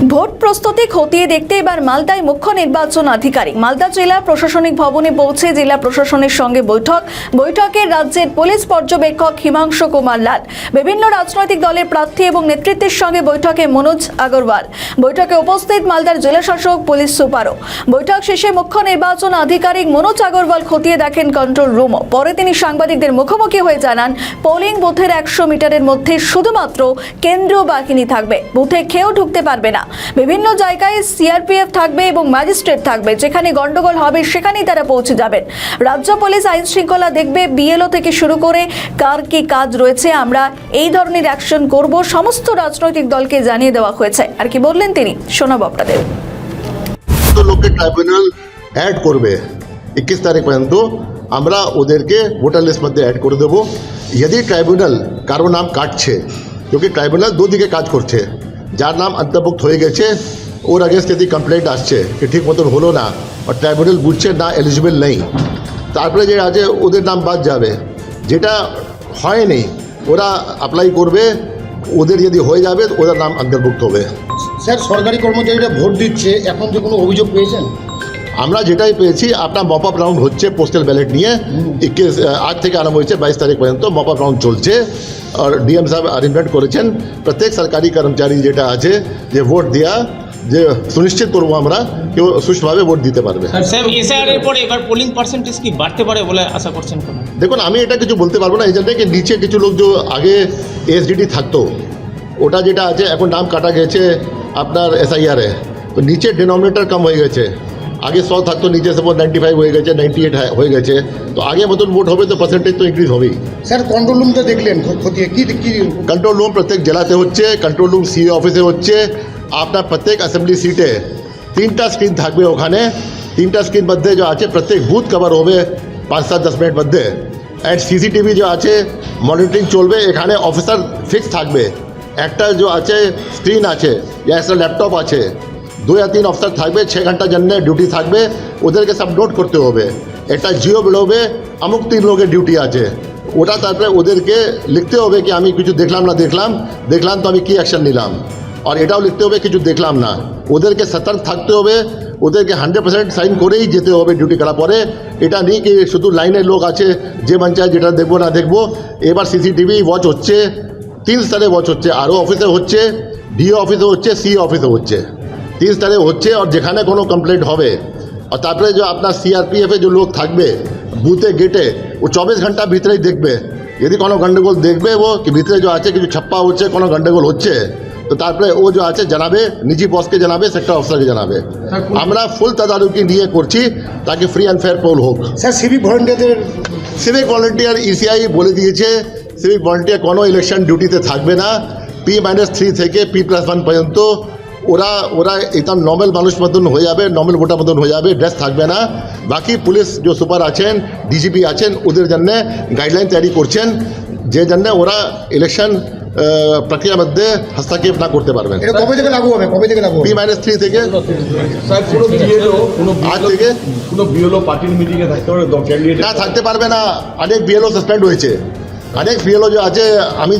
Vote প্রস্তুতি খতিয়ে দেখতে এবার মালদায় মুখ্য নির্বাচন আধিকারিক মালদা জেলা প্রশাসনিক ভবনে পৌঁছে জেলা প্রশাসনের সঙ্গে বৈঠকে রাজ্যের পুলিশ পর্যবেক্ষক হিমাংশু কুমার লাল, বিভিন্ন রাজনৈতিক দলের প্রার্থী এবং নেতৃত্বের সঙ্গে বৈঠকে মনোজ আগরওয়াল। বৈঠকে উপস্থিত মালদার জেলা শাসক, পুলিশ সুপারও। বৈঠক শেষে মুখ্য নির্বাচন আধিকারিক মনোজ আগরওয়াল খতিয়ে দেখেন কন্ট্রোল রুমও। পরে তিনি সাংবাদিকদের মুখোমুখি হয়ে জানান, পোলিং বুথের 100 মিটারের মধ্যে শুধুমাত্র কেন্দ্রীয় বাহিনী থাকবে, বুথে কেউ ঢুকতে পারবে না। বিভিন্ন জায়গায় সিআরপিএফ থাকবে এবং ম্যাজিস্ট্রেট থাকবে, যেখানে গন্ডগোল হবে সেখানেই তারা পৌঁছে যাবেন। রাজ্য পুলিশ আইন শৃঙ্খলা দেখবে, বিএলও থেকে শুরু করে কার কি কাজ রয়েছে, আমরা এই ধরনের অ্যাকশন করব, সমস্ত রাজনৈতিক দলকে জানিয়ে দেওয়া হয়েছে। আর কি বললেন তিনি, শোনাবো আপনাদের। লোককে ট্রাইব্যুনাল অ্যাড করবে 21 তারিখ পর্যন্ত, আমরা ওদেরকে ভোটার লিস্ট মধ্যে অ্যাড করে দেবো। যদি ট্রাইব্যুনাল কারো নাম কাটছে, क्योंकि ট্রাইব্যুনাল দুদিকে কাজ করছে, যার নাম অন্তর্ভুক্ত হয়ে গেছে ওর আগেন্স্ট যদি কমপ্লেন্ট আসছে কি ঠিক মতন হলো না আর ট্রাইব্যুনাল বুঝছে না এলিজিবল নেই, তারপরে যে আছে ওদের নাম বাদ যাবে। যেটা হয়নি ওরা অ্যাপ্লাই করবে, ওদের যদি হয়ে যাবে ওদের নাম অন্তর্ভুক্ত হবে। স্যার, সরকারি কর্মচারীরা ভোট দিচ্ছে, এখন যে কোনো অভিযোগ পেয়েছেন? আমরা যেটাই পেয়েছি, আপনার মপ আপ রাউন্ড হচ্ছে পোস্টাল ব্যালট নিয়ে, 21 আজ থেকে আরম্ভ হয়েছে, 22 তারিখ পর্যন্ত মপ আপ রাউন্ড চলছে। আর ডিএম সাহেব অ্যারেঞ্জমেন্ট করেছেন প্রত্যেক সরকারি কর্মচারী যেটা আছে যে ভোট দেওয়া, যে সুনিশ্চিত করবো আমরা কেউ সুষ্ঠুভাবে ভোট দিতে পারবে। স্যার, এসআইআর এর পরে এবার পোলিং পার্সেন্টেজ কি বাড়তে পারে বলে আশা করছেন? দেখুন, আমি এটা কিছু বলতে পারবো না, এই জন্য কি নিচে কিছু লোক যে আগে এসডিটি থাকতো, ওটা যেটা আছে এখন নাম কাটা গেছে আপনার এসআইআরে, তো নিচে ডিনোমিনেটর কম হয়ে গেছে। আগে 100 থাকতো, নিচে সাপোজ 95 হয়ে গেছে, 98 হয়ে গেছে, তো আগে মতন ভোট হবে তো পার্সেন্টেজ তো ইনক্রিজ হবেই। স্যার, কন্ট্রোল রুমটা দেখলেন খতিয়ে কি कंट्रोल रूम प्रत्येक জেলাতে হচ্ছে, कंट्रोल रूम सीए অফিসে হচ্ছে। আপনার প্রত্যেক অ্যাসেম্বলি সিটে 3টা স্ক্রিন থাকবে, ওখানে 3টা স্ক্রিন মধ্যে যে আছে প্রত্যেক বুথ কভার হবে 5-7-10 মিনিট মধ্যে। অ্যান্ড সিসিটিভি যে আছে মনিটরিং চলবে, এখানে অফিসার ফিক্স থাকবে। একটা যে আছে স্ক্রিন আছে, একটা ল্যাপটপ আছে, 2 या 3 অফিসার থাকবে, 6 ঘন্টা জন্য ডিউটি থাকবে, ওদেরকে সব নোট করতে হবে। একটা জিও বেরোবে, আমুক 3 লোকের ডিউটি আছে, ওটা তারপরে ওদেরকে লিখতে হবে কি আমি কিছু দেখলাম না, দেখলাম তো আমি কি অ্যাকশন নিলাম। আর এটাও লিখতে হবে কিছু দেখলাম না, ওদেরকে সতর্ক থাকতে হবে, ওদেরকে 100% সাইন করেই যেতে হবে ডিউটি করার পরে। এটা নেই কি শুধু লাইনের লোক আছে যে মন চায় যেটা দেখবো না দেখবো। এবার সিসিটিভি ওয়াচ হচ্ছে, 3 স্তরে ওয়াচ হচ্ছে, আরও অফিসে হচ্ছে, ডিও অফিসে হচ্ছে, সি অফিসে হচ্ছে, 3 স্তরে হচ্ছে। আর যেখানে কোনো কমপ্লেন্ট হবে, আর তারপরে যে আপনার সিআরপিএফে যে লোক থাকবে বুথে গেটে, ও 24 ঘন্টা ভিতরেই দেখবে, যদি কোনো গন্ডগোল দেখবে ও কি ভিতরে যে আছে কিছু ছাপ্পা হচ্ছে, কোনো গন্ডগোল হচ্ছে, তো তারপরে ও যে আছে জানাবে, নিজি বসকে জানাবে, সেক্টর অফিসারকে জানাবে। আমরা ফুল তদারকি নিয়ে করছি তাকে ফ্রি অ্যান্ড ফেয়ার পোল হোক। স্যার, সিভিক ভলেন্টিয়ার ইসিআই বলে দিয়েছে, সিভিক ভলেন্টিয়ার কোনো ইলেকশন ডিউটিতে থাকবে না। P-3 থেকে P+1 পর্যন্ত ওরা একদম নর্মাল মানুষ মতন হয়ে যাবে, নর্মাল ভোটার মতন হয়ে যাবে, ড্রেস থাকবে না। বাকি পুলিশ যে সুপার আছেন, ডিজিপি আছেন, ওদের জন্য গাইডলাইন তৈরি করছেন, যে জন্য ওরা ইলেকশন প্রক্রিয়ার মধ্যে হস্তক্ষেপ না করতে পারবেন। কবে থেকে লাগু হবে? P-3 থেকে আজ থেকে কোনো বিএলও পার্টির মিটিংয়ে থাকতে পারবে না, থাকতে পারবে না। অনেক বিএলও সাসপেন্ড হয়েছে, অনেক বিএলও যে আছে, আমি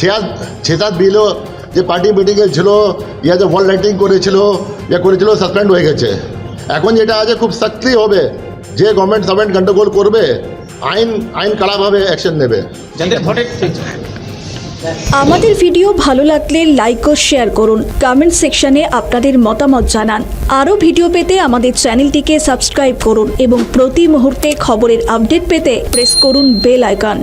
6-7 বিএলও যে পার্টি মিটিংয়ে ছিল, ইয়া যে ভলেন্টিয়ারিং করেছিল সাসপেন্ড হয়ে গেছে। এখন যেটা আছে খুব সক্রিয় হবে, যে গভর্নমেন্ট গন্ডগোল করবে আইন কড়াভাবে অ্যাকশন নেবে। আমাদের ভিডিও ভালো লাগলে লাইক ও শেয়ার করুন, কমেন্ট সেকশনে আপনাদের মতামত জানান। আরও ভিডিও পেতে আমাদের চ্যানেলটিকে সাবস্ক্রাইব করুন এবং প্রতি মুহূর্তে খবরের আপডেট পেতে প্রেস করুন বেল আইকন।